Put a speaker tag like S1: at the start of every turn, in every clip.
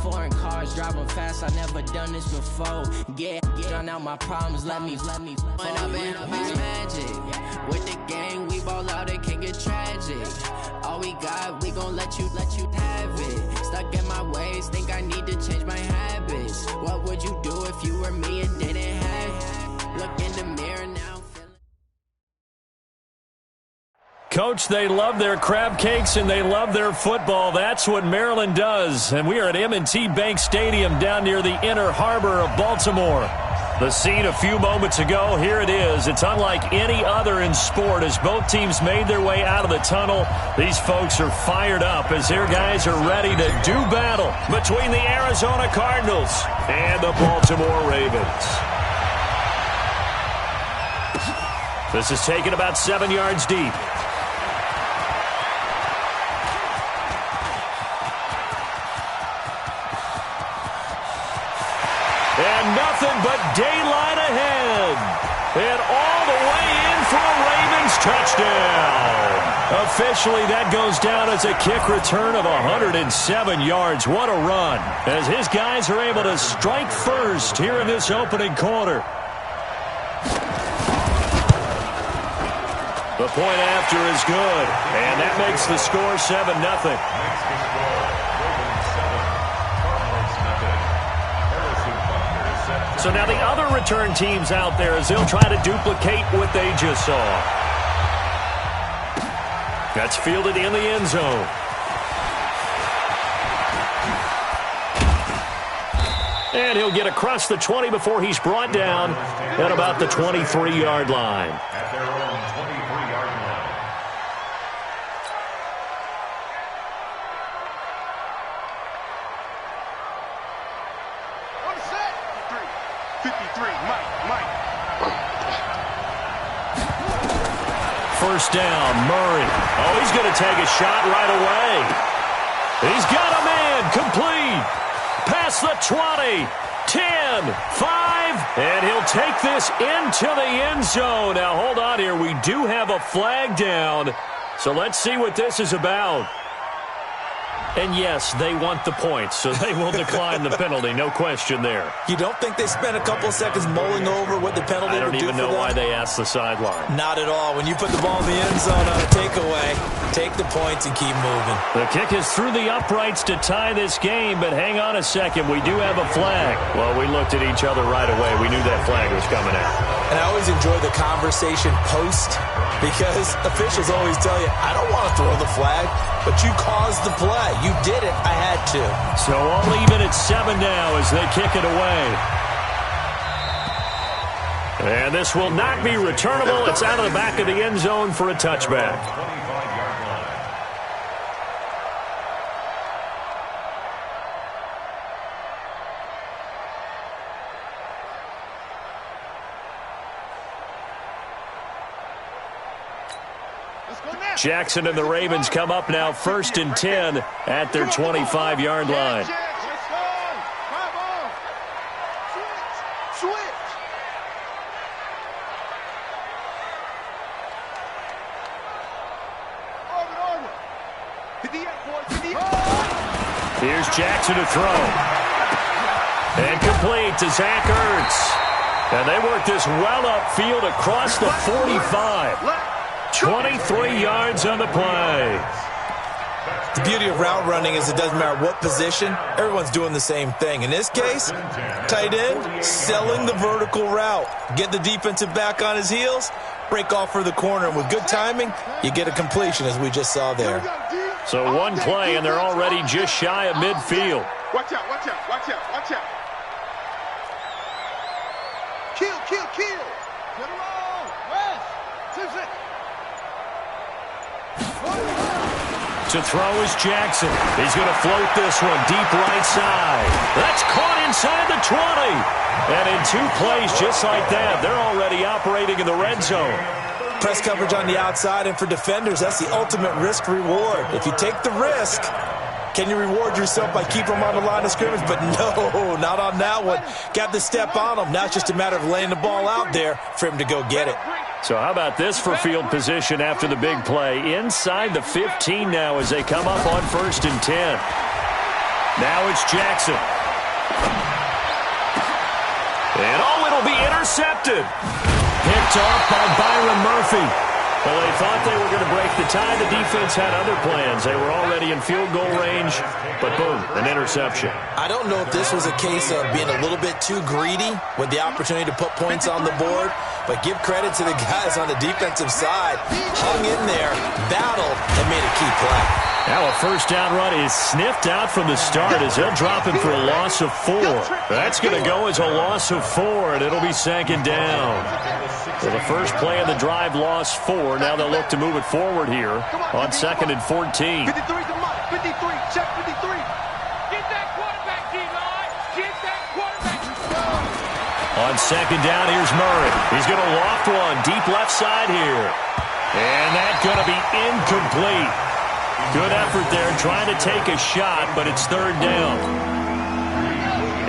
S1: Foreign cars driving fast, I never done this before. Get out my problems, let me. When I've been magic. With the gang, we ball out, it can get tragic. All we got, we gon' let you have it. Stuck in my ways, think I need to change my habits. What would you do if you were me and didn't have it? Look in the mirror now.
S2: Coach, they love their crab cakes and they love their football. That's what Maryland does. And we are at M&T Bank Stadium down near the Inner Harbor of Baltimore. The scene a few moments ago, here it is. It's unlike any other in sport as both teams made their way out of the tunnel. These folks are fired up as their guys are ready to do battle between the Arizona Cardinals and the Baltimore Ravens. This is taken about 7 yards deep. And nothing but daylight ahead. And all the way in for a Ravens touchdown. Officially, that goes down as a kick return of 107 yards. What a run. As his guys are able to strike first here in this opening quarter. The point after is good. And that makes the score 7-0. So now the other return teams out there as they'll try to duplicate what they just saw. That's fielded in the end zone. And he'll get across the 20 before he's brought down at about the 23-yard line.
S3: At their own 23-yard line.
S4: On the set. 53, Mike.
S2: First down, Murray. Oh, he's going to take a shot right away. He's got a man complete. Past the 20, 10, 5, and he'll take this into the end zone. Now, hold on here. We do have a flag down, so let's see what this is about. And, yes, they want the points, so they will decline the penalty. No question there.
S5: You don't think they spent a couple of seconds mulling over what the penalty would do for them?
S2: I don't even know why they asked the sideline.
S5: Not at all. When you put the ball in the end zone on a takeaway, take the points and keep moving.
S2: The kick is through the uprights to tie this game, but hang on a second. We do have a flag. Well, we looked at each other right away. We knew that flag was coming out.
S5: And I always enjoy the conversation post because officials always tell you, I don't want to throw the flag, but you caused the play. You did it. I had to.
S2: So all even at 7 now as they kick it away. And this will not be returnable. It's out of the back of the end zone for a touchback.
S3: 25-yard line.
S2: Jackson and the Ravens come up now 1st and 10 at their 25-yard line. Here's Jackson to throw. And complete to Zach Ertz. And they work this well upfield across the 45. 23 yards on the play.
S5: The beauty of route running is it doesn't matter what position, everyone's doing the same thing. In this case, tight end, selling the vertical route. Get the defensive back on his heels, break off for the corner, and with good timing, you get a completion as we just saw there.
S2: So one play, and they're already just shy of midfield.
S4: Watch out. Kill. Get him on. West. Susan.
S2: To throw is Jackson. He's going to float this one deep right side. That's caught inside the 20. And in 2 plays just like that, they're already operating in the red zone.
S5: Press coverage on the outside, and for defenders, that's the ultimate risk-reward. If you take the risk, can you reward yourself by keeping them on the line of scrimmage? But no, not on that one. Got the step on them. Now it's just a matter of laying the ball out there for him to go get it.
S2: So how about this for field position after the big play? Inside the 15 now as they come up on 1st and 10. Now it's Jackson. And it'll be intercepted. Picked off by Byron Murphy. Well, they thought they were going to break the tie. The defense had other plans. They were already in field goal range, but boom, an interception.
S5: I don't know if this was a case of being a little bit too greedy with the opportunity to put points on the board, but give credit to the guys on the defensive side. Hung in there, battled, and made a key play.
S2: Now a first down run is sniffed out from the start as they'll drop him for a loss of 4. That's going to go as a loss of 4, and it'll be second down. So the first play of the drive lost 4. Now they'll look to move it forward here on 2nd and 14.
S4: 53 to Mike. 53. Check 53. Get that quarterback, D-line. Get that quarterback.
S2: On second down, here's Murray. He's going to loft one deep left side here. And that's going to be incomplete. Good effort there trying to take a shot, but it's third down.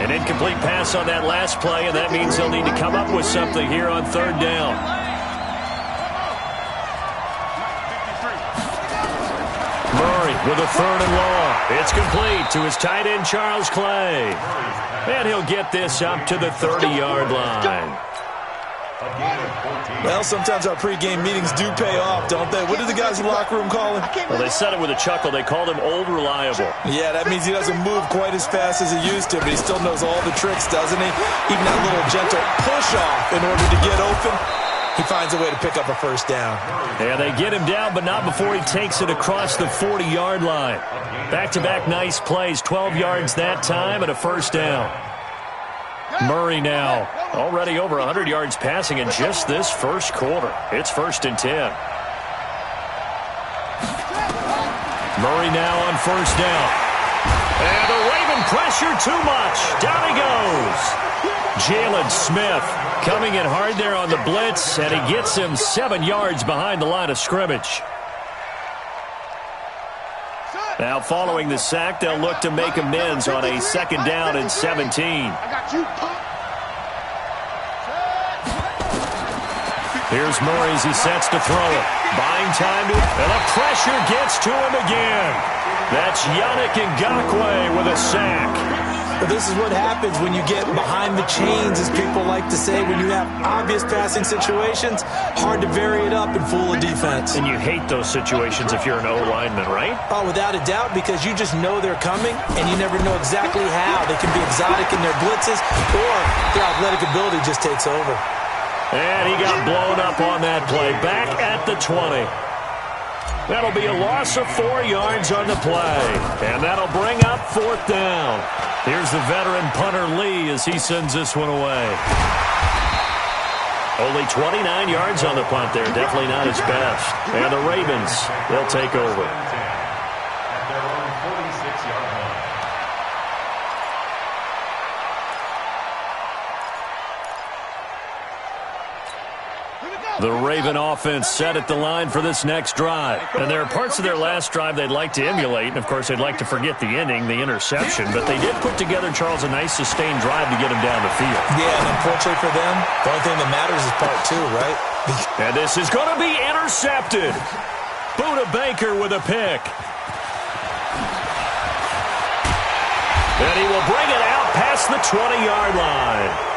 S2: An incomplete pass on that last play, and that means they'll need to come up with something here on third down. Murray with a third and long. It's complete to his tight end, Charles Clay. And he'll get this up to the 30-yard line.
S5: Well, sometimes our pregame meetings do pay off, don't they? What do the guys in the locker room call him?
S2: Well, they said it with a chuckle. They called him Old Reliable.
S5: Yeah, that means he doesn't move quite as fast as he used to, but he still knows all the tricks, doesn't he? Even that little gentle push-off in order to get open, he finds a way to pick up a first down.
S2: Yeah, they get him down, but not before he takes it across the 40-yard line. Back-to-back nice plays, 12 yards that time and a first down. Murray now already over 100 yards passing in just this first quarter. It's 1st and 10. Murray now on first down. And the Raven pressure too much. Down he goes. Jalen Smith coming in hard there on the blitz, and he gets him 7 yards behind the line of scrimmage. Now, following the sack, they'll look to make amends on a 2nd down and 17. Here's Murray as he sets to throw it. Buying time to, and the pressure gets to him again. That's Yannick Ngakoue with a sack.
S5: But this is what happens when you get behind the chains, as people like to say. When you have obvious passing situations, hard to vary it up and fool a defense.
S2: And you hate those situations if you're an O-lineman, right?
S5: Oh, without a doubt, because you just know they're coming, and you never know exactly how. They can be exotic in their blitzes, or their athletic ability just takes over.
S2: And he got blown up on that play. Back at the 20. That'll be a loss of 4 yards on the play. And that'll bring up 4th down. Here's the veteran punter Lee as he sends this one away. Only 29 yards on the punt there. Definitely not his best. And the Ravens, they'll take over.
S3: At their own 46-yard line.
S2: The Raven offense set at the line for this next drive. And there are parts of their last drive they'd like to emulate. And, of course, they'd like to forget the ending, the interception. But they did put together, Charles, a nice sustained drive to get him down the field.
S5: Yeah, and unfortunately for them, the only thing that matters is part 2, right?
S2: And this is going to be intercepted. Buda Baker with a pick. And he will bring it out past the 20-yard line.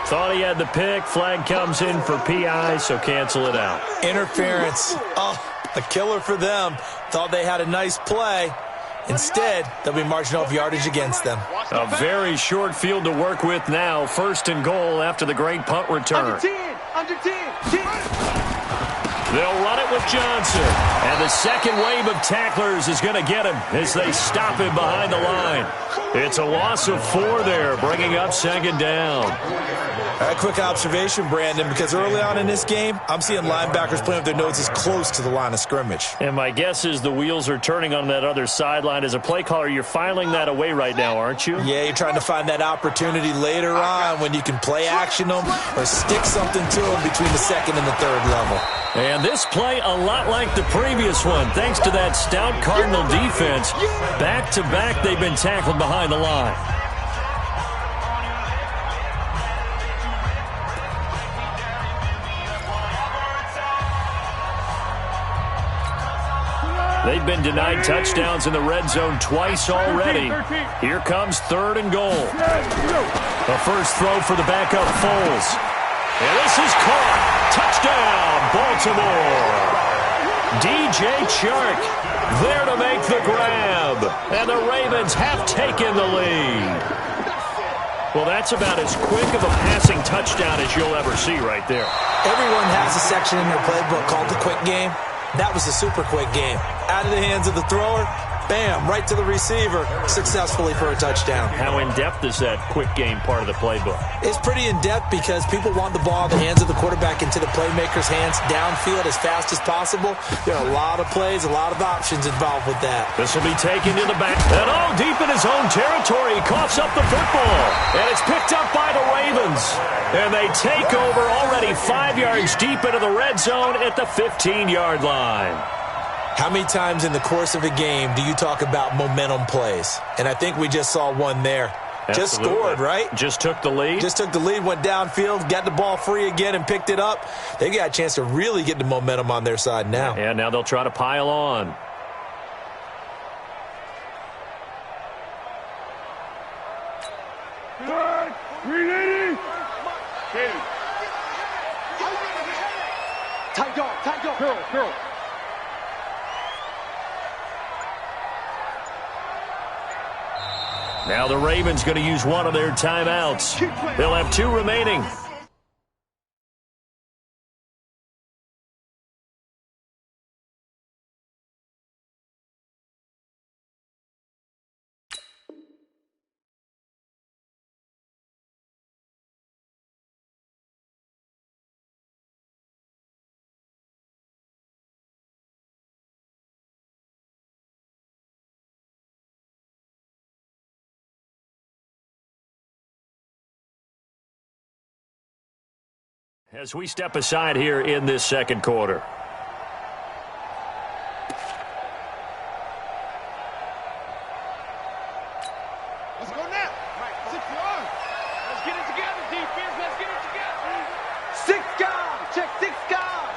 S2: Thought he had the pick. Flag comes in for PI, so cancel it out.
S5: Interference. Oh, a killer for them. Thought they had a nice play. Instead, they'll be marching off yardage against them.
S2: A very short field to work with now. 1st and goal after the great punt return.
S4: Under 10. Under 10.
S2: They'll run it with Johnson. And the second wave of tacklers is going to get him as they stop him behind the line. It's a loss of 4 there, bringing up 2nd down.
S5: A quick observation, Brandon, because early on in this game, I'm seeing linebackers playing with their noses close to the line of scrimmage.
S2: And my guess is the wheels are turning on that other sideline. As a play caller, you're filing that away right now, aren't you?
S5: Yeah, you're trying to find that opportunity later on when you can play action them or stick something to them between the 2nd and the 3rd level.
S2: And this play a lot like the previous one, thanks to that stout Cardinal defense. Back-to-back, they've been tackled behind the line. They've been denied touchdowns in the red zone twice already. Here comes 3rd and goal. The first throw for the backup Foles. And this is caught. Touchdown, Baltimore. DJ Chark there to make the grab. And the Ravens have taken the lead. Well, that's about as quick of a passing touchdown as you'll ever see right there.
S5: Everyone has a section in their playbook called the quick game. That was a super quick game. Out of the hands of the thrower, bam, right to the receiver, successfully for a touchdown.
S2: How in-depth is that quick game part of the playbook?
S5: It's pretty in-depth because people want the ball in the hands of the quarterback into the playmaker's hands downfield as fast as possible. There are a lot of plays, a lot of options involved with that.
S2: This will be taken to the back. And deep in his own territory, he coughs up the football. And it's picked up by the Ravens. And they take over already 5 yards deep into the red zone at the 15-yard line.
S5: How many times in the course of a game do you talk about momentum plays? And I think we just saw one there.
S2: Absolutely.
S5: Just scored, right?
S2: Just took the lead.
S5: Just took the lead, went downfield, got the ball free again and picked it up. They got a chance to really get the momentum on their side now.
S2: And now they'll try to pile on.
S4: Tight dog, girl.
S2: Now the Ravens going to use one of their timeouts. They'll have 2 remaining. As we step aside here in this second quarter.
S4: Let's go now. Right, 6 yards. Let's get it together, defense. Let's get it together. 6 guys. Check 6 guys.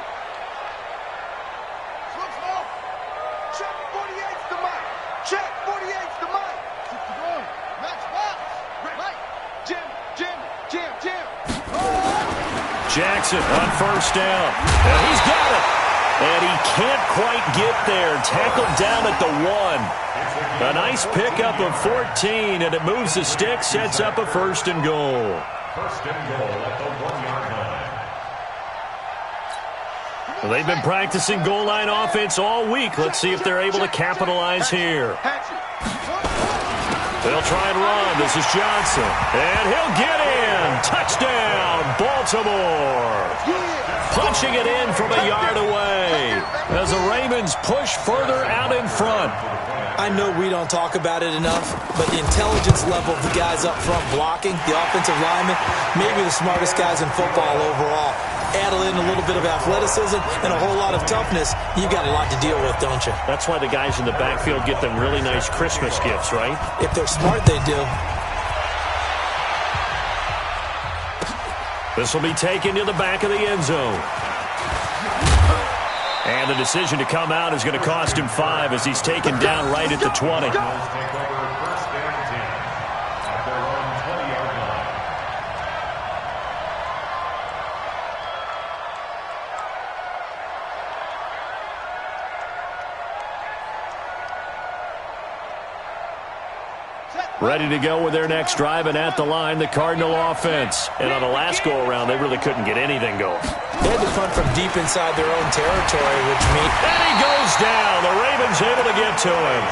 S4: Slow. Check 48's the mic. Check 48's the mic. 61. Match box. Right. Jim.
S2: Jackson on first down. And he's got it. And he can't quite get there. Tackled down at the 1. A nice pickup of 14, and it moves the stick, sets up a 1st and goal.
S3: 1st and goal at the 1-yard line.
S2: Well, they've been practicing goal line offense all week. Let's see if they're able to capitalize here. They'll try and run. This is Johnson. And he'll get in. Touchdown, Baltimore. Punching it in from a yard away as the Ravens push further out in front.
S5: I know we don't talk about it enough, but the intelligence level of the guys up front blocking, the offensive linemen, maybe the smartest guys in football overall. Add in a little bit of athleticism and a whole lot of toughness, you got a lot to deal with, don't you?
S2: That's why the guys in the backfield get them really nice Christmas gifts, right?
S5: If they're smart, they do.
S2: This will be taken to the back of the end zone. And the decision to come out is going to cost him 5 as he's taken down right at the 20. Ready to go with their next drive, and at the line, the Cardinal offense. And on the last go-around, they really couldn't get anything going.
S5: They had to punt from deep inside their own territory, which means...
S2: And he goes down. The Ravens able to get to him.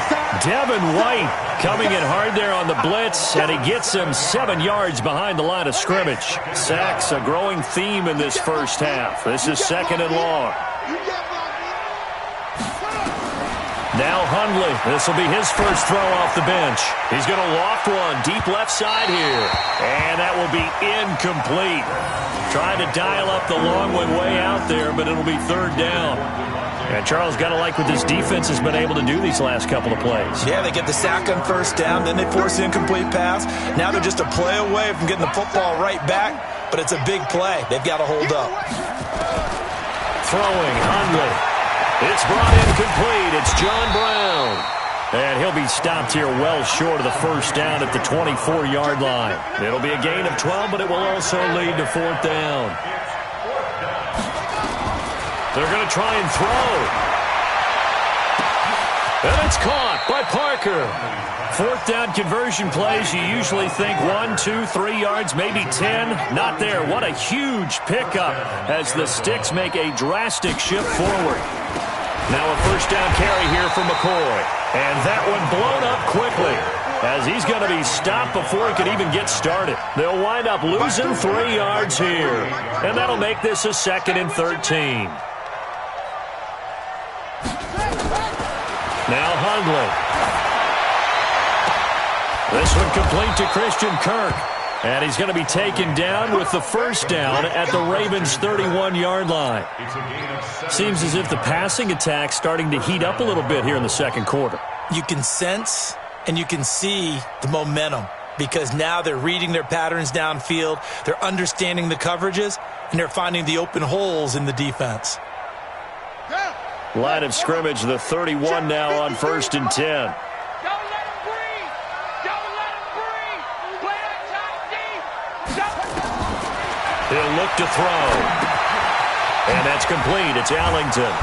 S2: Devin White coming in hard there on the blitz, and he gets him 7 yards behind the line of scrimmage. Sacks, a growing theme in this first half. This is 2nd and long. Now Hundley. This will be his first throw off the bench. He's going to loft one deep left side here. And that will be incomplete. Trying to dial up the long one way out there, but it'll be 3rd down. And Charles, got to like what this defense has been able to do these last couple of plays.
S5: Yeah, they get the sack on 1st down, then they force the incomplete pass. Now they're just a play away from getting the football right back, but it's a big play. They've got to hold up.
S2: Throwing, Hundley. It's brought in complete. It's John Brown. And he'll be stopped here well short of the first down at the 24-yard line. It'll be a gain of 12, but it will also lead to fourth down. They're going to try and throw. And it's caught by Parker. Fourth down conversion plays, you usually think 1, 2, 3 yards, maybe 10. Not there. What a huge pickup as the Sticks make a drastic shift forward. Now a first down carry here for McCoy. And that one blown up quickly as he's going to be stopped before he could even get started. They'll wind up losing 3 yards here. And that'll make this a 2nd and 13. Now Hundley. This one complete to Christian Kirk. And he's going to be taken down with the first down at the Ravens' 31-yard line. Seems as if the passing attack's starting to heat up a little bit here in the second quarter.
S5: You can sense and you can see the momentum because now they're reading their patterns downfield, they're understanding the coverages, and they're finding the open holes in the defense.
S2: Line of scrimmage, the 31 now on 1st and 10. He'll look to throw. And that's complete. It's Allington.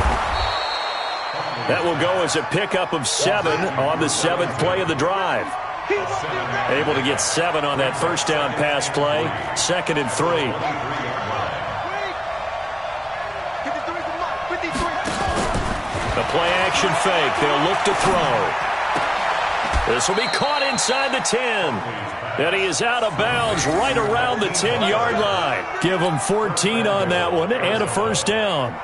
S2: That will go as a pickup of 7 on the 7th play of the drive. Able to get 7 on that first down pass play. 2nd and 3. The play action fake. They'll look to throw. This will be caught inside the 10. And he is out of bounds right around the 10-yard line. Give him 14 on that one and a first down.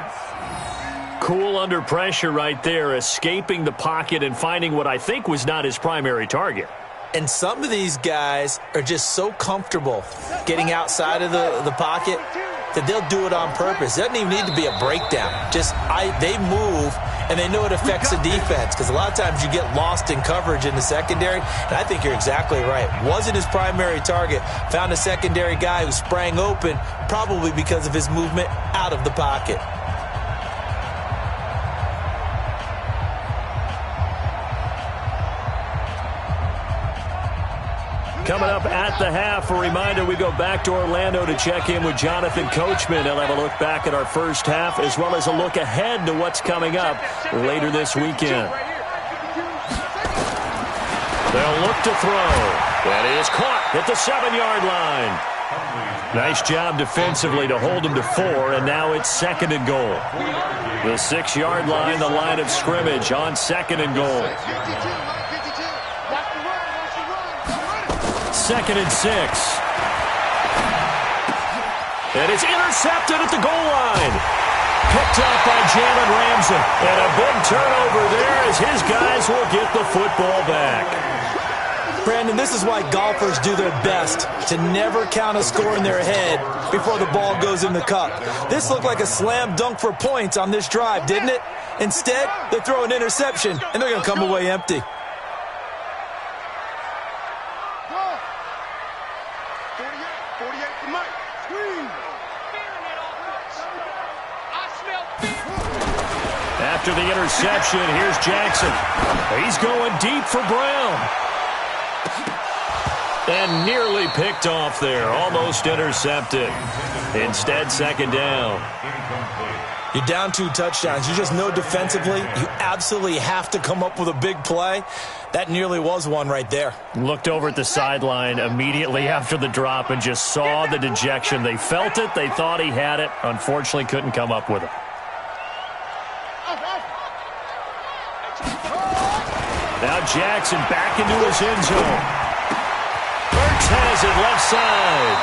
S2: Cool under pressure right there, escaping the pocket and finding what I think was not his primary target.
S5: And some of these guys are just so comfortable getting outside of the pocket that they'll do it on purpose. It doesn't even need to be a breakdown. They move, and they know it affects the defense because a lot of times you get lost in coverage in the secondary, and I think you're exactly right. Wasn't his primary target. Found a secondary guy who sprang open, probably because of his movement out of the pocket.
S2: Coming up at the half, a reminder, we go back to Orlando to check in with Jonathan Coachman. He'll have a look back at our first half as well as a look ahead to what's coming up later this weekend. They'll look to throw. That is caught at the 7-yard line. Nice job defensively to hold him to 4, and now it's 2nd and goal. The 6-yard line, the line of scrimmage on 2nd and goal. 2nd and 6. And it's intercepted at the goal line. Picked up by Jalen Ramsey. And a big turnover there as his guys will get the football back.
S5: Brandon, this is why golfers do their best to never count a score in their head before the ball goes in the cup. This looked like a slam dunk for points on this drive, didn't it? Instead, they throw an interception, and they're going to come away empty.
S2: After the interception, here's Jackson. He's going deep for Brown. And nearly picked off there. Almost intercepted. Instead, 2nd down.
S5: You're down 2 touchdowns. You just know defensively you absolutely have to come up with a big play. That nearly was one right there.
S2: Looked over at the sideline immediately after the drop and just saw the dejection. They felt it. They thought he had it. Unfortunately, couldn't come up with it. Now Jackson back into his end zone. Burks has it left side.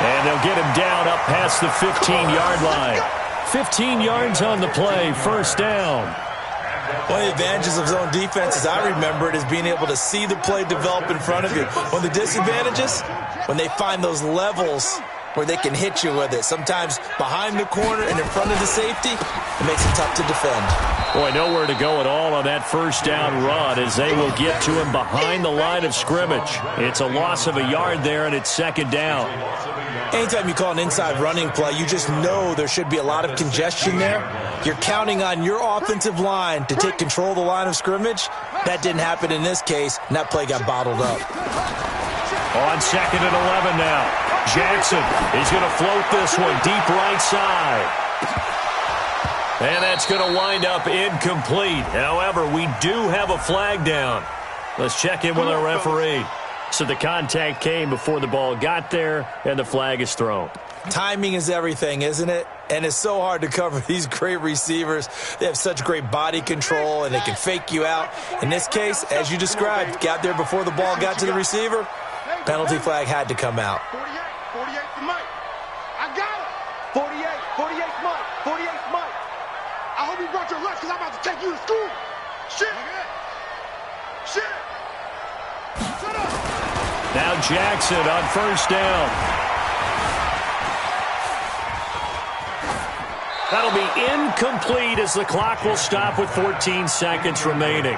S2: And they'll get him down up past the 15-yard line. 15 yards on the play, first down.
S5: One of the advantages of zone defense, as I remember it, is being able to see the play develop in front of you. One of the disadvantages, when they find those levels where they can hit you with it. Sometimes behind the corner and in front of the safety, it makes it tough to defend.
S2: Boy, nowhere to go at all on that first down run as they will get to him behind the line of scrimmage. It's a loss of a yard there, and it's second down.
S5: Anytime you call an inside running play, you just know there should be a lot of congestion there. You're counting on your offensive line to take control of the line of scrimmage. That didn't happen in this case, and that play got bottled up.
S2: On second and 11 now. Jackson is going to float this one deep right side. And that's going to wind up incomplete. However, we do have a flag down. Let's check in with our referee. So the contact came before the ball got there, and the flag is thrown.
S5: Timing is everything, isn't it? And it's so hard to cover these great receivers. They have such great body control, and they can fake you out. In this case, as you described, got there before the ball got to the receiver. Penalty flag had to come out.
S4: 48 for Mike. I got it. 48 Mike. 48 Mike. I hope you brought your lunch because I'm about to take you to school. Shit. Shit. Shut up.
S2: Now Jackson on first down. That'll be incomplete as the clock will stop with 14 seconds remaining.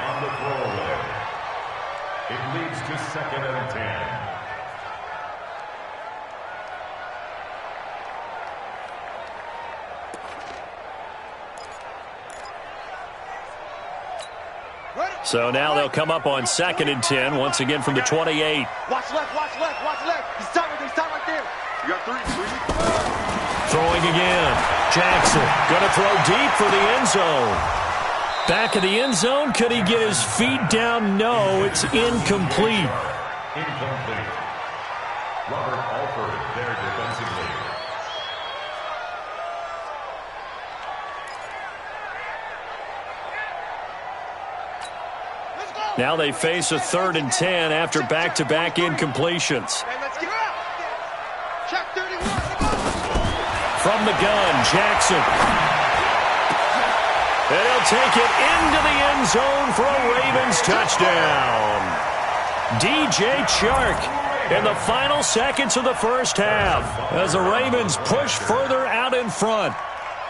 S3: It leads to second and 10.
S2: So now they'll come up on second and 10, once again from the 28.
S4: Watch left, watch left, watch left. He's tight right there. You got three.
S2: Throwing again. Jackson going to throw deep for the end zone. Back of the end zone. Could he get his feet down? No, it's incomplete.
S3: Incomplete. Robert Alford there defensively.
S2: Now they face a third and 10 after back-to-back incompletions.
S4: Hey, let's get out. Check 31.
S2: From the gun, Jackson. And he'll take it into the end zone for a Ravens touchdown. DJ Chark in the final seconds of the first half as the Ravens push further out in front.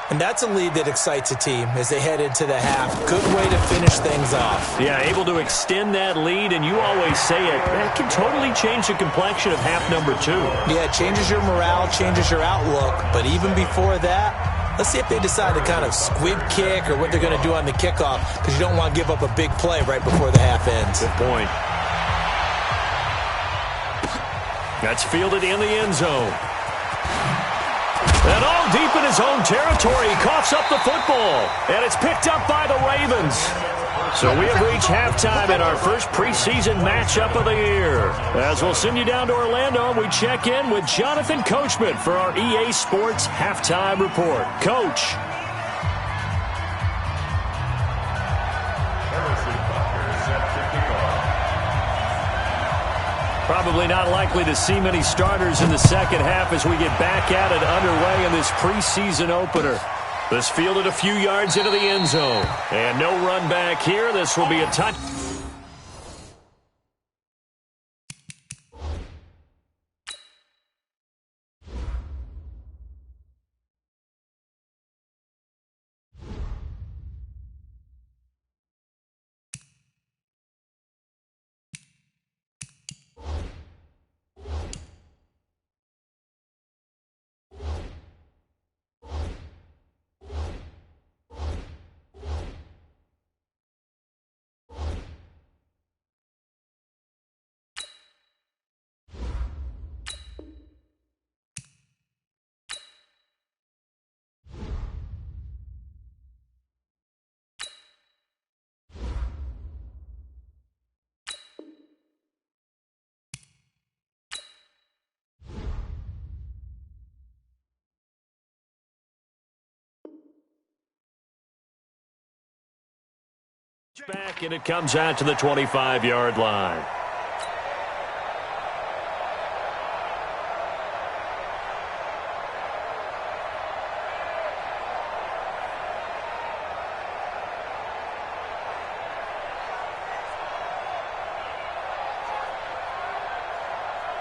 S5: And that's a lead that excites a team as they head into the half. Good way to finish things off.
S2: Yeah, able to extend that lead, and you always say it, that can totally change the complexion of half number 2.
S5: Yeah, it changes your morale, changes your outlook. But even before that, let's see if they decide to kind of squib kick or what they're going to do on the kickoff, because you don't want to give up a big play right before the half ends.
S2: Good point. That's fielded in the end zone. And all deep in his own territory, he coughs up the football. And it's picked up by the Ravens. So we have reached halftime in our first preseason matchup of the year. As we'll send you down to Orlando, we check in with Jonathan Coachman for our EA Sports Halftime Report. Coach. Probably not likely to see many starters in the second half as we get back at it underway in this preseason opener. This fielded a few yards into the end zone. And no run back here. This will be a touch. Back, and it comes out to the 25-yard line.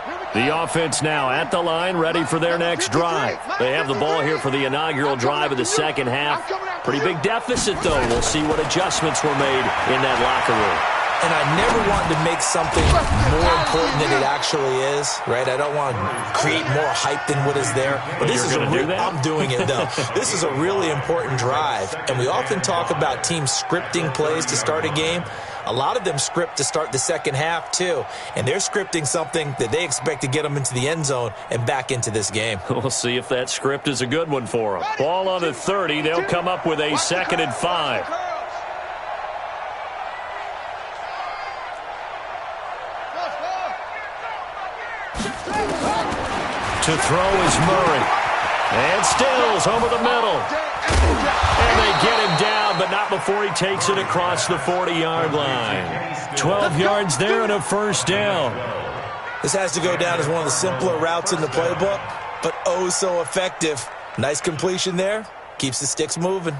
S4: Here we
S2: The offense now at the line, ready for their next drive. They have the ball here for the inaugural drive of the second half. Pretty big deficit, though. We'll see what adjustments were made in that locker room.
S5: And I never wanted to make something more important than it actually is, right? I don't want to create more hype than what is there. But this is I'm doing it, though. This is a really important drive. And we often talk about teams scripting plays to start a game. A lot of them script to start the second half, too. And they're scripting something that they expect to get them into the end zone and back into this game.
S2: We'll see if that script is a good one for them. Ball on the 30. They'll come up with a 2nd and 5. To throw is Murray. And Stills over the middle. And they get him down, but not before he takes it across the 40-yard line. 12 yards there and a first down.
S5: This has to go down as one of the simpler routes in the playbook, but oh so effective. Nice completion there. Keeps the sticks moving.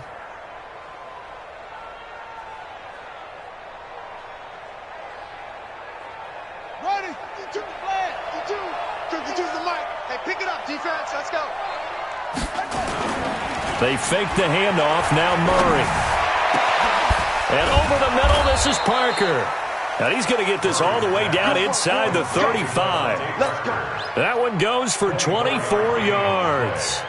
S2: They fake the handoff, now Murray. And over the middle, this is Parker. And he's going to get this all the way down inside the 35. That one goes for 24 yards.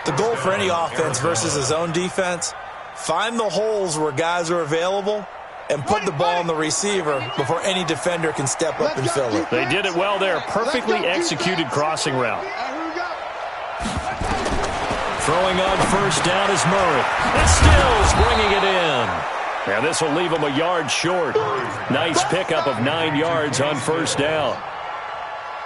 S5: The goal for any offense versus a zone defense, find the holes where guys are available and put the ball on the receiver before any defender can step up and fill it.
S2: They did it well there. Perfectly executed crossing route. Throwing on first down is Murray. And Stills bringing it in. And this will leave him a yard short. Nice pickup of 9 yards on first down.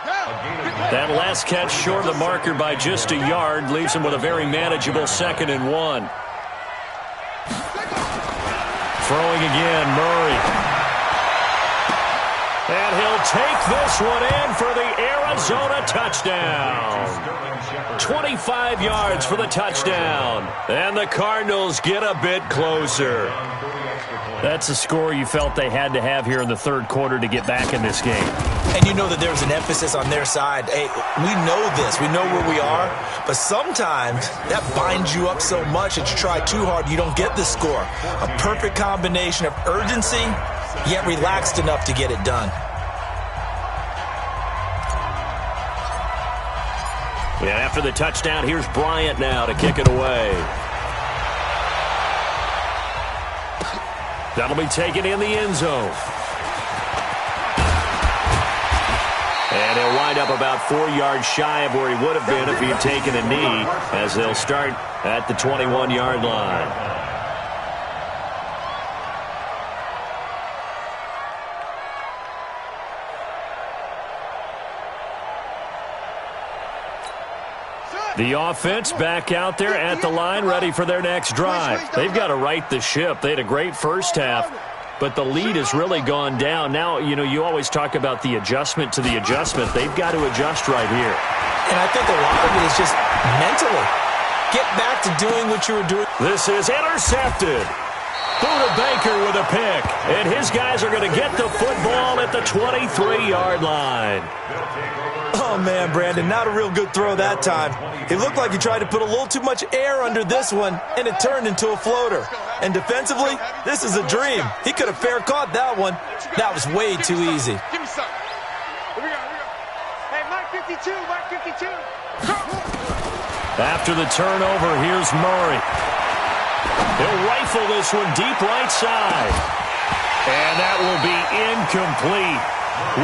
S2: That last catch short of the marker by just a yard leaves him with a very manageable 2nd and 1. Throwing again, Murray. And he'll take this one in for the Arizona touchdown. 25 yards for the touchdown. And the Cardinals get a bit closer. That's a score you felt they had to have here in the third quarter to get back in this game.
S5: And you know that there's an emphasis on their side. Hey, we know this. We know where we are. But sometimes that binds you up so much that you try too hard, you don't get the score. A perfect combination of urgency, yet relaxed enough to get it done.
S2: Yeah, after the touchdown, here's Bryant now to kick it away. That'll be taken in the end zone. And he'll wind up about 4 yards shy of where he would have been if he had taken a knee, as they'll start at the 21-yard line. The offense back out there at the line, ready for their next drive. They've got to right the ship. They had a great first half, but the lead has really gone down. Now, you know, you always talk about the adjustment to the adjustment. They've got to adjust right here.
S5: And I think a lot of it is just mentally. Get back to doing what you were doing.
S2: This is intercepted. Buda Baker with a pick. And his guys are going to get the football at the 23-yard line.
S5: Oh, man, Brandon, not a real good throw that time. It looked like he tried to put a little too much air under this one, and it turned into a floater. And defensively, this is a dream. He could have fair caught that one. That was way too easy.
S4: Give me something. Here we go. Hey, Mike 52, Mike 52.
S2: After the turnover, here's Murray. He'll rifle this one deep right side. And that will be incomplete.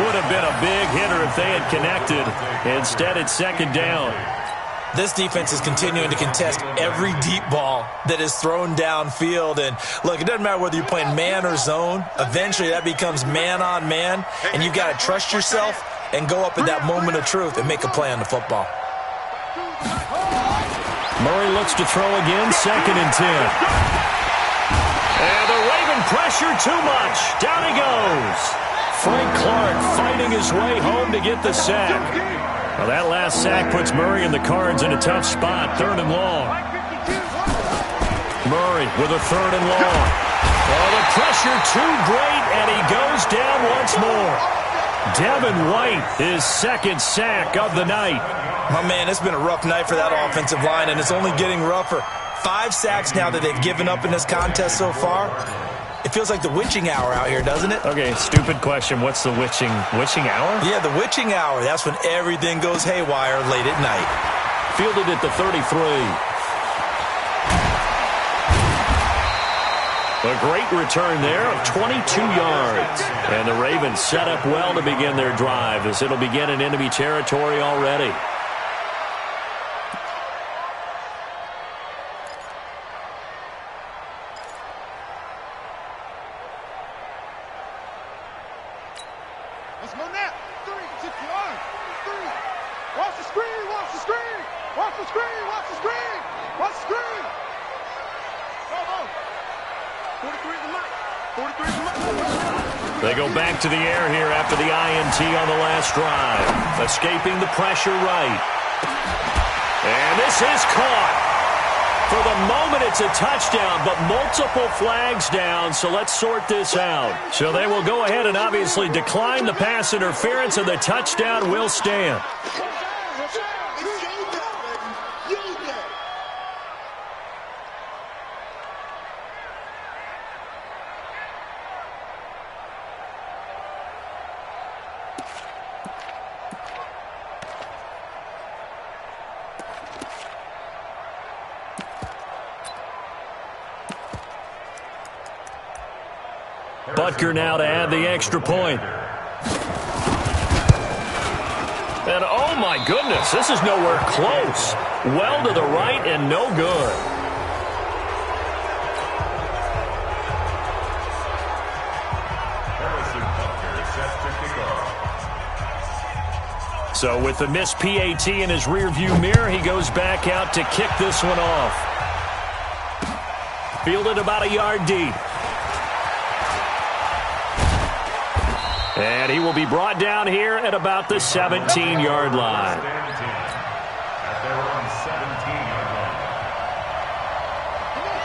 S2: Would have been a big hitter if they had connected. Instead, it's 2nd down.
S5: This defense is continuing to contest every deep ball that is thrown downfield. And, look, it doesn't matter whether you're playing man or zone. Eventually, that becomes man-on-man, and you've got to trust yourself and go up at that moment of truth and make a play on the football.
S2: Murray looks to throw again, 2nd and 10. And the Raven pressure too much. Down he goes. Frank Clark fighting his way home to get the sack. Well, that last sack puts Murray and the Cards in a tough spot, 3rd and long. Murray with a 3rd and long. Oh, the pressure too great, and he goes down once more. Devin White, his second sack of the night.
S5: My man, it's been a rough night for that offensive line, and it's only getting rougher. 5 sacks now that they've given up in this contest so far. It feels like the witching hour out here, doesn't it?
S2: Okay, stupid question. What's the witching hour?
S5: Yeah, the witching hour. That's when everything goes haywire late at night.
S2: Fielded at the 33. A great return there of 22 yards. And the Ravens set up well to begin their drive as it'll begin in enemy territory already.
S4: Let's go now. 3, 6 yards. 3. Watch the screen. Watch the screen. Watch the screen. Watch the screen. Watch the screen. Go, go. 43 is the mic. 43 is the mic.
S2: They go back to the air here after the INT on the last drive. Escaping the pressure right. And this is caught. For the moment, it's a touchdown, but multiple flags down, so let's sort this out. So they will go ahead and obviously decline the pass interference, and the touchdown will stand. Butker now to add the extra point. And oh my goodness, this is nowhere close. Well to the right and no good. So with the missed PAT in his rearview mirror, he goes back out to kick this one off. Fielded about a yard deep. And he will be brought down here at about the 17-yard line.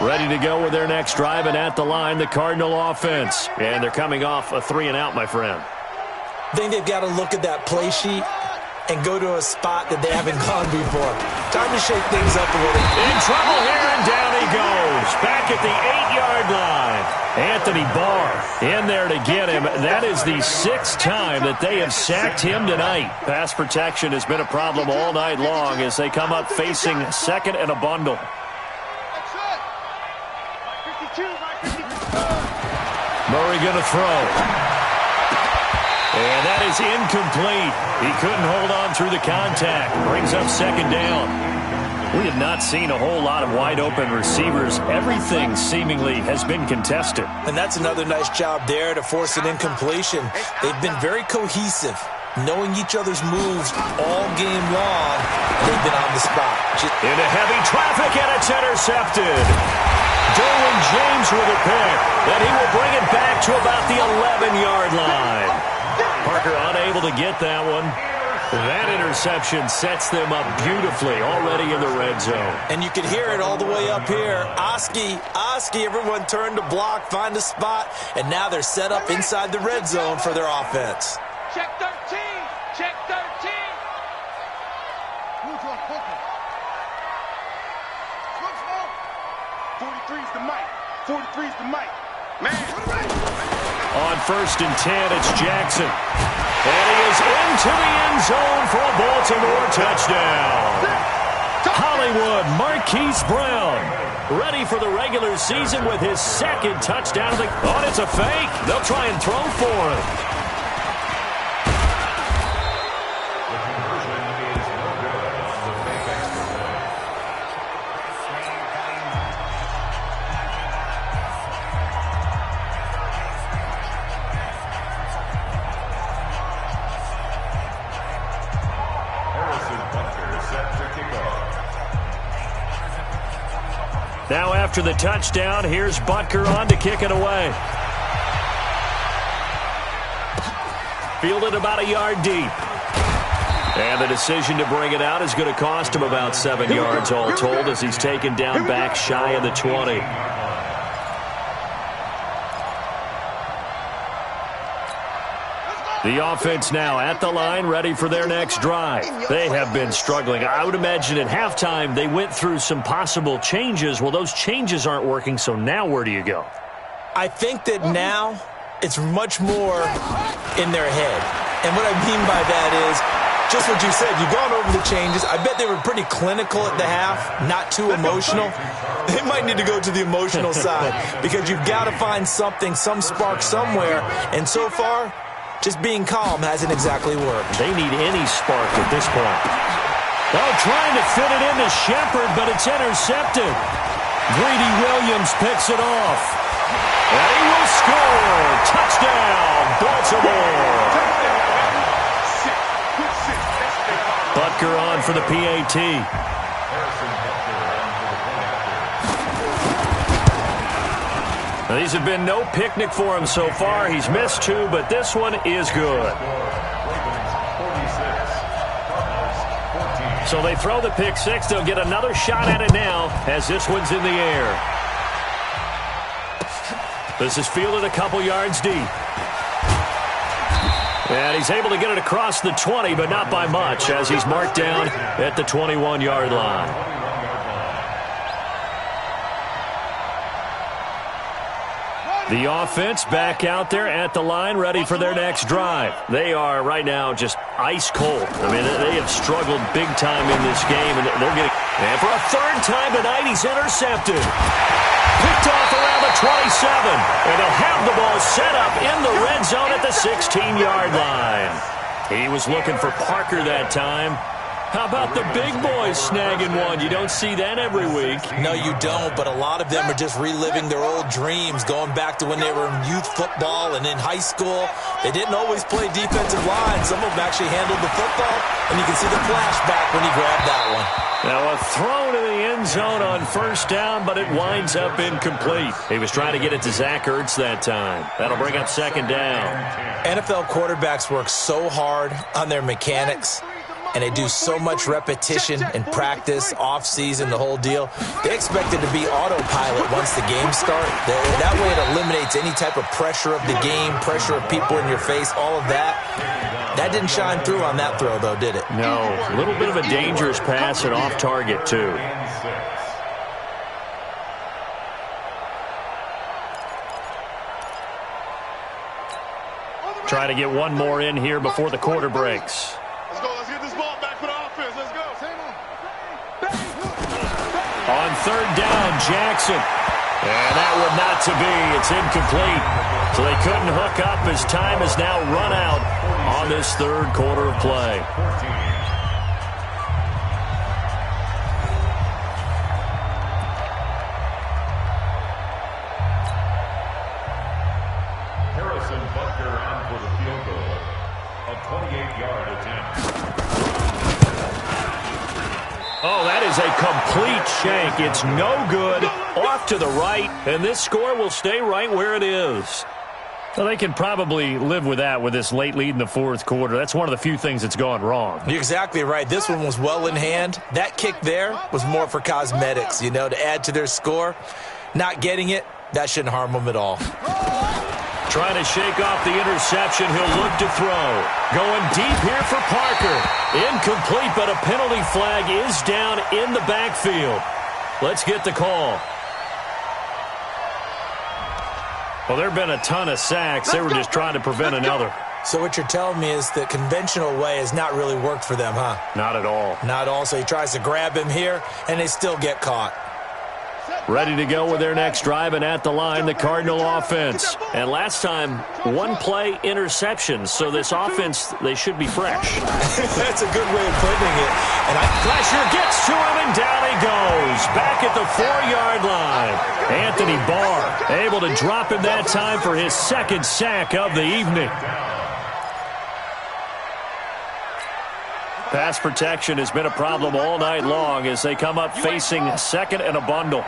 S2: Ready to go with their next drive, and at the line, the Cardinal offense. And they're coming off a 3-and-out, my friend.
S5: I think they've got to look at that play sheet and go to a spot that they haven't gone before. Time to shake things up a little.
S2: In trouble here, and down he goes. Back at the 8-yard line. Anthony Barr in there to get him. That is the 6th time that they have sacked him tonight. Pass protection has been a problem all night long as they come up facing second and a bundle. Murray going to throw. And that is incomplete. He couldn't hold on through the contact. Brings up second down. We have not seen a whole lot of wide-open receivers. Everything seemingly has been contested.
S5: And that's another nice job there to force an incompletion. They've been very cohesive, knowing each other's moves all game long. They've been on the spot.
S2: Into heavy traffic, and it's intercepted. Derwin James with a pick, and he will bring it back to about the 11-yard line. Parker unable to get that one. That interception sets them up beautifully already in the red zone.
S5: And you can hear it all the way up here. Oski, everyone turned to block, find a spot, and now they're set up inside the red zone for their offense.
S4: Check 13. Check 13. Move on, focus. 43's the mic. 43's the mic. Man.
S2: On 1st and 10, it's Jackson. And he is into the end zone for a Baltimore touchdown. Hollywood Marquise Brown ready for the regular season with his 2nd touchdown. Oh, it's a fake. They'll try and throw for him. Now after the touchdown, here's Butker on to kick it away. Fielded about a yard deep. And the decision to bring it out is going to cost him about 7 yards all told as he's taken down back shy of the 20.
S4: Let's go!
S2: The offense now at the line, ready for their next drive. They have been struggling. I would imagine at halftime they went through some possible changes. Well, those changes aren't working, so now where do you go?
S5: I think that now it's much more in their head. And what I mean by that is just what you said. You've gone over the changes. I bet they were pretty clinical at the half, not too emotional. They might need to go to the emotional side because you've got to find something, some spark somewhere. And so far, just being calm hasn't exactly worked.
S2: They need any spark at this point. Oh, trying to fit it into Shepard, but it's intercepted. Greedy Williams picks it off. And he will score. Touchdown, Baltimore. Butker on for the PAT. Now, these have been no picnic for him so far. He's missed two, but this one is good. So they throw the pick six. They'll get another shot at it now as this one's in the air. This is fielded a couple yards deep. And he's able to get it across the 20, but not by much as he's marked down at the 21-yard line. The offense back out there at the line, ready for their next drive. They are right now just ice cold. I mean, they have struggled big time in this game, and they're getting. And for a third time tonight, he's intercepted. Picked off around the 27, and they'll have the ball set up in the red zone at the 16-yard line. He was looking for Parker that time. How about the big boys snagging one? You don't see that every week.
S5: No, you don't, but a lot of them are just reliving their old dreams, going back to when they were in youth football and in high school. They didn't always play defensive line. Some of them actually handled the football, and you can see the flashback when he grabbed that one.
S2: Now a throw to the end zone on first down, but it winds up incomplete. He was trying to get it to Zach Ertz that time. That'll bring up second down. NFL quarterbacks work so hard on their mechanics, and they do so much repetition and practice, off-season, the whole deal. They expect it to be autopilot once the game starts. That way it eliminates any type of pressure of the game, pressure of people in your face, all of that. That didn't shine through on that throw, though, did it? No. A little bit of a dangerous pass and off target, too. Try to get one more in here before the quarter breaks.
S4: Let's go. Let's get this ball back for the offense. Let's go.
S2: On third down, Jackson. And that would not to be. It's incomplete. So they couldn't hook up as time has now run out on this third quarter of play.
S3: Harrison Butker on for the field goal. A 28-yard attempt.
S2: Oh, that is a complete shank. It's no good. Off to the right, and this score will stay right where it is. Well, they can probably live with that with this late lead in the fourth quarter. That's one of the few things that's gone wrong.
S5: You're exactly right. This one was well in hand. That kick there was more for cosmetics, you know, to add to their score. Not getting it, that shouldn't harm them at all.
S2: Trying to shake off the interception. He'll look to throw. Going deep here for Parker. Incomplete, but a penalty flag is down in the backfield. Let's get the call. Well, there have been a ton of sacks. They were just trying to prevent another.
S5: So what you're telling me is the conventional way has not really worked for them, huh?
S2: Not at all.
S5: Not at all. So he tries to grab him here, and they still get caught.
S2: Ready to go with their next drive, and at the line, the Cardinal offense. And last time, one play interception. So this offense, they should be fresh.
S5: That's a good way of putting it. And
S2: Pressure gets to him, and down he goes. Back at the 4-yard line. Anthony Barr able to drop him that time for his second sack of the evening. Pass protection has been a problem all night long as they come up facing second and a bundle.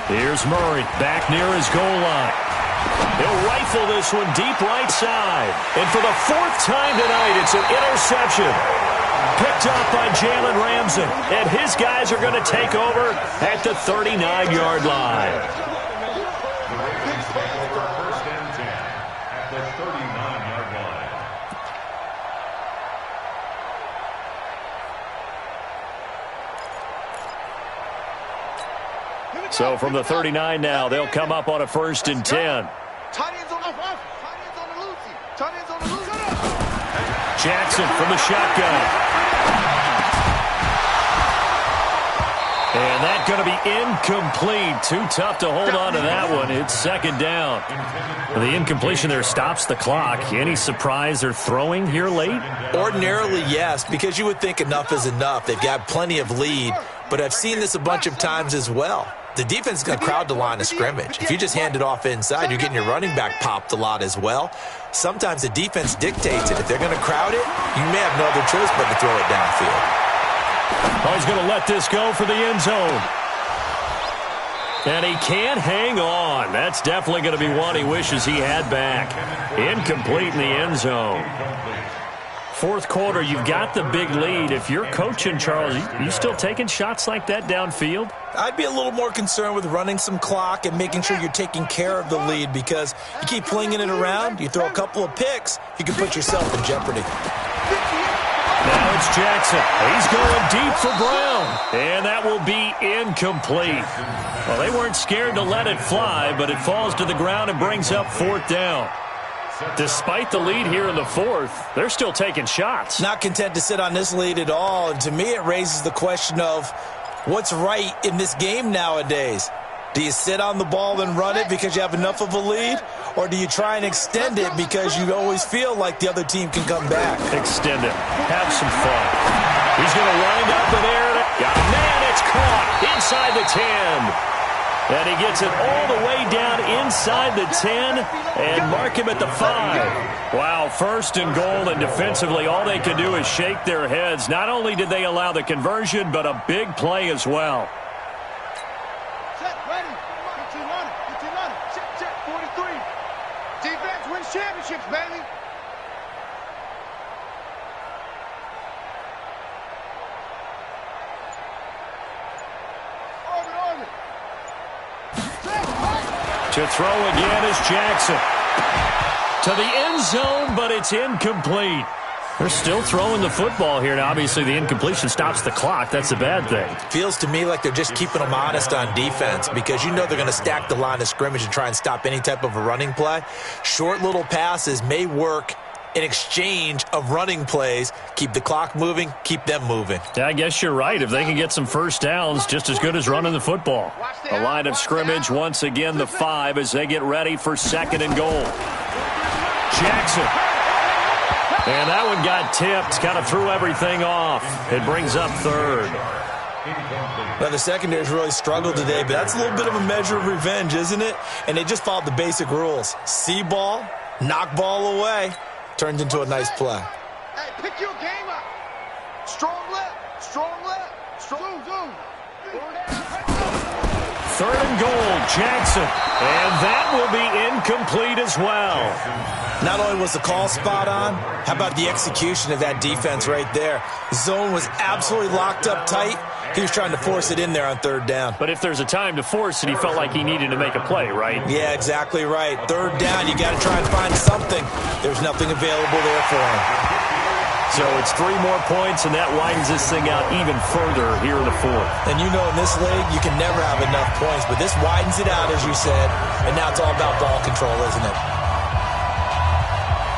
S2: Here's Murray back near his goal line. He'll rifle this one deep right side. And for the fourth time tonight, it's an interception. Picked up by Jalen Ramsey. And his guys are going to take over at the 39-yard line.
S3: The Ravens take over first and 10 at the 39.
S2: So from the 39 now, they'll come up on a 1st and 10.
S4: Tight ends on the Lucy. Tight ends on the Lucy.
S2: Jackson from the shotgun. And that's going to be incomplete. Too tough to hold on to that one. It's 2nd down. The incompletion there stops the clock. Any surprise they're throwing here late?
S5: Ordinarily, yes, because you would think enough is enough. They've got plenty of lead, but I've seen this a bunch of times as well. The defense is going to crowd the line of scrimmage. If you just hand it off inside, you're getting your running back popped a lot as well. Sometimes the defense dictates it. If they're going to crowd it, you may have no other choice but to throw it downfield.
S2: Oh, he's going to let this go for the end zone. And he can't hang on. That's definitely going to be one he wishes he had back. Incomplete in the end zone. 4th quarter, you've got the big lead. If you're coaching, Charles, you still taking shots like that downfield?
S5: I'd be a little more concerned with running some clock and making sure you're taking care of the lead, because you keep flinging it around, you throw a couple of picks, you can put yourself in jeopardy.
S2: Now it's Jackson. He's going deep for Brown. And that will be incomplete. Well, they weren't scared to let it fly, but it falls to the ground and brings up 4th down. Despite the lead here in the 4th, they're still taking shots.
S5: Not content to sit on this lead at all. And to me, it raises the question of what's right in this game nowadays. Do you sit on the ball and run it because you have enough of a lead? Or do you try and extend it because you always feel like the other team can come back?
S2: Extend it. Have some fun. He's going to wind up in there. Man, it's caught inside the 10. And he gets it all the way down inside the 10 and mark him at the 5. Wow, 1st and goal, and defensively all they can do is shake their heads. Not only did they allow the conversion, but a big play as well.
S4: Check, ready. 15 check, 43. Defense wins championships, baby.
S2: To throw again is Jackson. To the end zone, but it's incomplete. They're still throwing the football here. Now, obviously, the incompletion stops the clock. That's a bad thing.
S5: Feels to me like they're just keeping them honest on defense, because you know they're going to stack the line of scrimmage and try and stop any type of a running play. Short little passes may work in exchange of running plays. Keep the clock moving, keep them moving.
S2: Yeah, I guess you're right. If they can get some 1st downs, just as good as running the football. The line of scrimmage, once again, the 5 as they get ready for 2nd and goal. Jackson. And that one got tipped, kind of threw everything off. It brings up 3rd.
S5: Well, the secondary's really struggled today, but that's a little bit of a measure of revenge, isn't it? And they just followed the basic rules. See ball, knock ball away. Turned into a nice play.
S4: Hey, pick your game up. Strong left, strong left. Zoom.
S2: 3rd and goal, Jackson. And that will be incomplete as well.
S5: Not only was the call spot on, how about the execution of that defense right there? The zone was absolutely locked up tight. He was trying to force it in there on 3rd down.
S2: But if there's a time to force it, he felt like he needed to make a play, right?
S5: Yeah, exactly right. 3rd down, you got to try and find something. There's nothing available there for him.
S2: So it's 3 more points, and that widens this thing out even further here in the 4th.
S5: And you know in this league, you can never have enough points, but this widens it out, as you said, and now it's all about ball control, isn't it?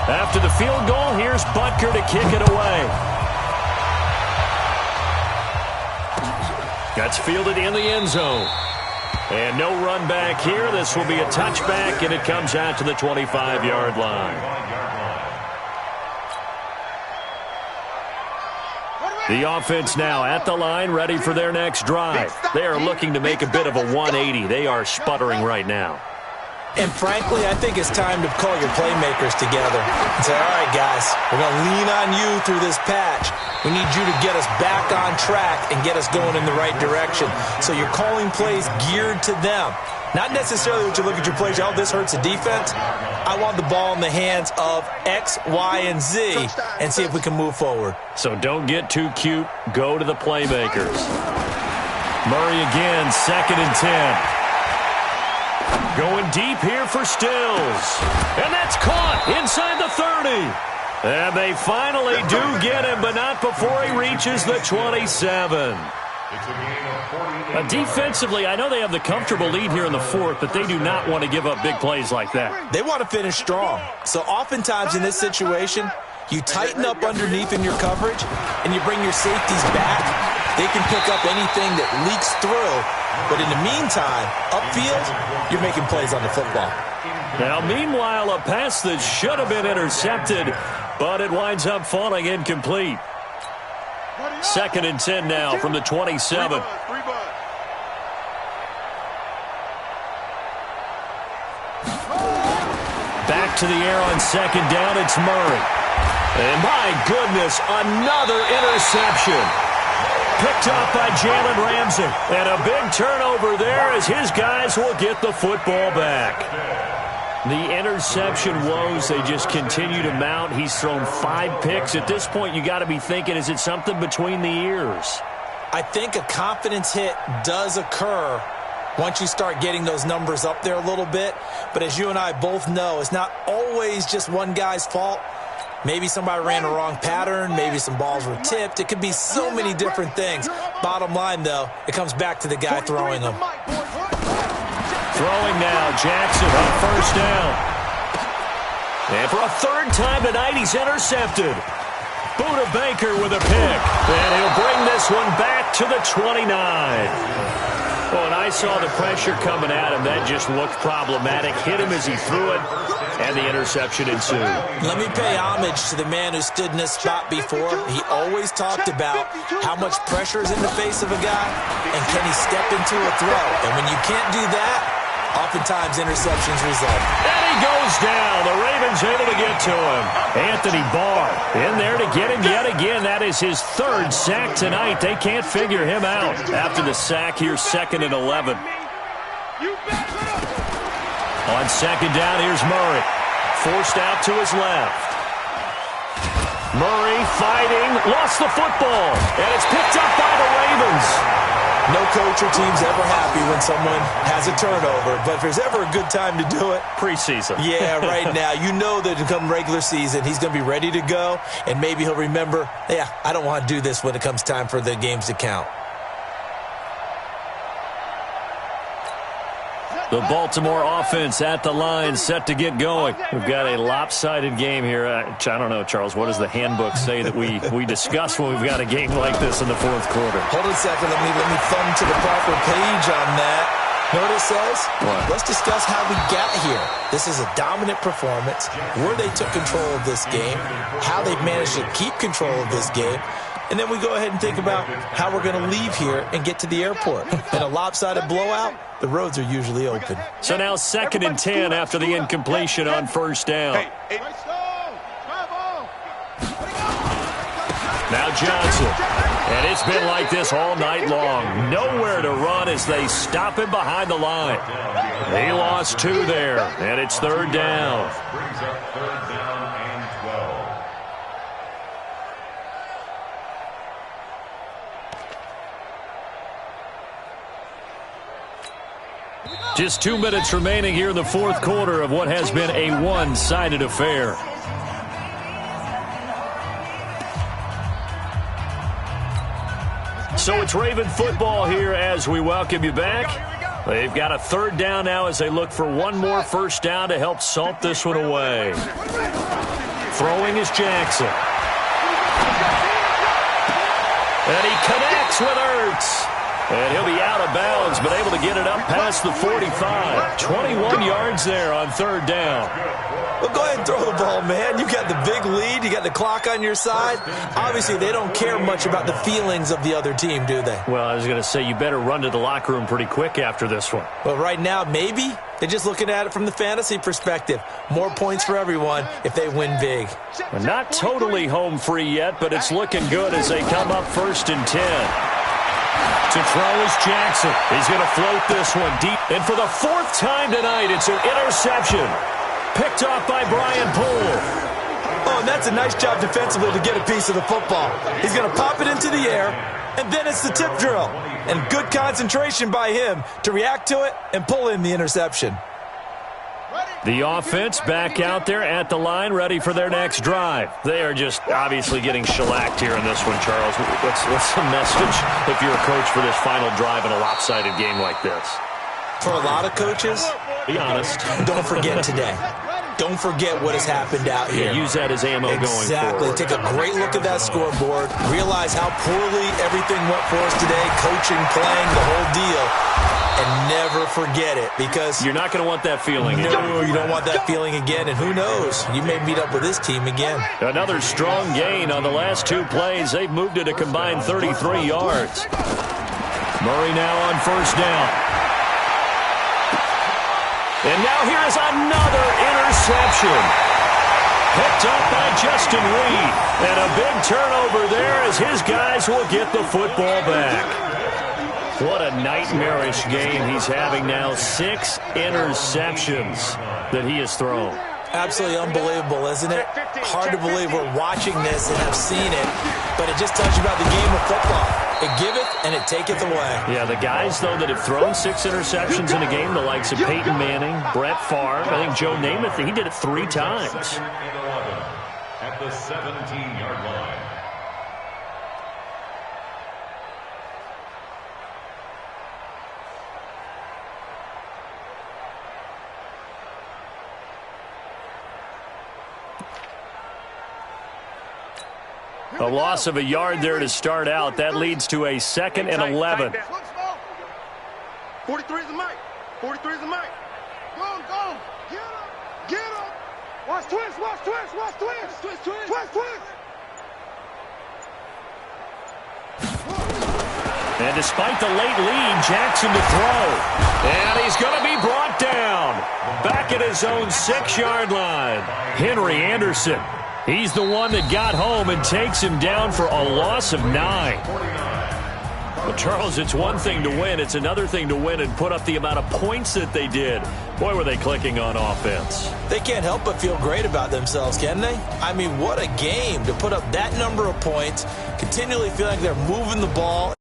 S2: After the field goal, here's Butker to kick it away. That's fielded in the end zone. And no run back here. This will be a touchback, and it comes out to the 25-yard line. The offense now at the line, ready for their next drive. They are looking to make a bit of a 180. They are sputtering right now.
S5: And frankly, I think it's time to call your playmakers together and say, all right, guys, we're going to lean on you through this patch. We need you to get us back on track and get us going in the right direction. So you're calling plays geared to them. Not necessarily what you look at your plays, oh, this hurts the defense. I want the ball in the hands of X, Y, and Z and see if we can move forward.
S2: So don't get too cute. Go to the playmakers. Murray again, 2nd and 10. Going deep here for Stills. And that's caught inside the 30. And they finally do get him, but not before he reaches the 27.
S3: It's a gain of 48.
S2: Defensively, I know they have the comfortable lead here in the fourth, but they do not want to give up big plays like that.
S5: They want to finish strong. So oftentimes in this situation, you tighten up underneath in your coverage, and you bring your safeties back. They can pick up anything that leaks through. But in the meantime, upfield, you're making plays on the football.
S2: Now, meanwhile, a pass that should have been intercepted, but it winds up falling incomplete. 2nd and 10 now from the 27. Back to the air on 2nd down, it's Murray. And my goodness, another interception. Picked up by Jalen Ramsey. And a big turnover there as his guys will get the football back. The interception woes, they just continue to mount. He's thrown 5 picks. At this point, you got to be thinking, is it something between the ears?
S5: I think a confidence hit does occur once you start getting those numbers up there a little bit. But as you and I both know, it's not always just one guy's fault. Maybe somebody ran the wrong pattern. Maybe some balls were tipped. It could be so many different things. Bottom line, though, it comes back to the guy throwing them.
S2: Throwing now, Jackson on 1st down. And for a 3rd time tonight, he's intercepted. Buda Baker with a pick. And he'll bring this one back to the 29. Well, and I saw the pressure coming at him. That just looked problematic. Hit him as he threw it, and the interception ensued.
S5: Let me pay homage to the man who stood in this spot before. He always talked about how much pressure is in the face of a guy, and can he step into a throw. And when you can't do that, oftentimes interceptions result.
S2: And he goes down. The Ravens able to get to him. Anthony Barr in there to get him yet again. That is his 3rd sack tonight. They can't figure him out. After the sack, here's 2nd and 11. On 2nd down, here's Murray. Forced out to his left. Murray fighting, lost the football, and it's picked up by the Ravens.
S5: No coach or team's ever happy when someone has a turnover, but if there's ever a good time to do it,
S2: preseason.
S5: Yeah, right now. You know that come regular season, he's going to be ready to go, and maybe he'll remember, yeah, I don't want to do this when it comes time for the games to count.
S2: The Baltimore offense at the line, set to get going. We've got a lopsided game here. I don't know, Charles, what does the handbook say that we discuss when we've got a game like this in the 4th quarter?
S5: Hold on a second. Let me thumb to the proper page on that. Know what it says?
S2: What?
S5: Let's discuss how we got here. This is a dominant performance, where they took control of this game, how they've managed to keep control of this game, and then we go ahead and think about how we're going to leave here and get to the airport. In a lopsided blowout, the roads are usually open.
S2: So now 2nd and 10 after the incompletion on 1st down. Now Johnson. And it's been like this all night long. Nowhere to run as they stop him behind the line. He lost 2 there, and it's 3rd down.
S3: Brings up 3rd down and 12.
S2: Just 2 minutes remaining here in the 4th quarter of what has been a one-sided affair. So it's Raven football here as we welcome you back. They've got a 3rd down now as they look for one more 1st down to help salt this one away. Throwing is Jackson. And he connects with Ertz. And he'll be out of bounds, but able to get it up past the 45. 21 yards there on 3rd down.
S5: Well, go ahead and throw the ball, man. You got the big lead. You got the clock on your side. Obviously, they don't care much about the feelings of the other team, do they?
S2: Well, I was going to say, you better run to the locker room pretty quick after this one.
S5: Well, right now, maybe. They're just looking at it from the fantasy perspective. More points for everyone if they win big.
S2: Well, not totally home free yet, but it's looking good as they come up 1st and 10. To throw is Jackson. He's going to float this one deep. And for the 4th time tonight, it's an interception. Picked off by Brian Poole.
S5: Oh, and that's a nice job defensively to get a piece of the football. He's going to pop it into the air, and then it's the tip drill. And good concentration by him to react to it and pull in the interception.
S4: Ready?
S2: The offense back out there at the line, ready for their next drive. They are just obviously getting shellacked here in this one, Charles. What's the message if you're a coach for this final drive in a lopsided game like this?
S5: For a lot of coaches,
S2: be honest.
S5: Don't forget today. Don't forget what has happened out here.
S2: Yeah, use that as ammo going forward.
S5: Exactly. Take a great look at that scoreboard. Realize how poorly everything went for us today. Coaching, playing, the whole deal. And never forget it, because
S2: you're not going to want that feeling again.
S5: No, you don't want that feeling again. And who knows? You may meet up with this team again.
S2: Another strong gain on the last two plays. They've moved it a combined 33 yards. Murray now on first down. And now here is another interception. Picked up by Justin Reed. And a big turnover there as his guys will get the football back. What a nightmarish game he's having now. 6 interceptions that he has thrown.
S5: Absolutely unbelievable, isn't it? Hard to believe we're watching this and have seen it, but it just tells you about the game of football. It giveth and it taketh away.
S2: Yeah, the guys, though, that have thrown 6 interceptions in a game, the likes of Peyton Manning, Brett Favre, I think Joe Namath, he did it 3 times.
S3: At the 17-yard line.
S2: A loss of a yard there to start out. That leads to a 2nd and 11.
S4: 43 is the mic. 43 is the mic. Go, go. Get him. Get him. Watch twist, watch twist, watch twist. Twist, twist. Twist, twist.
S2: And despite the late lead, Jackson to throw. And he's going to be brought down. Back at his own 6-yard line. Henry Anderson. He's the one that got home and takes him down for a loss of 9. Well, Charles, it's one thing to win. It's another thing to win and put up the amount of points that they did. Boy, were they clicking on offense.
S5: They can't help but feel great about themselves, can they? I mean, what a game to put up that number of points, continually feeling like they're moving the ball.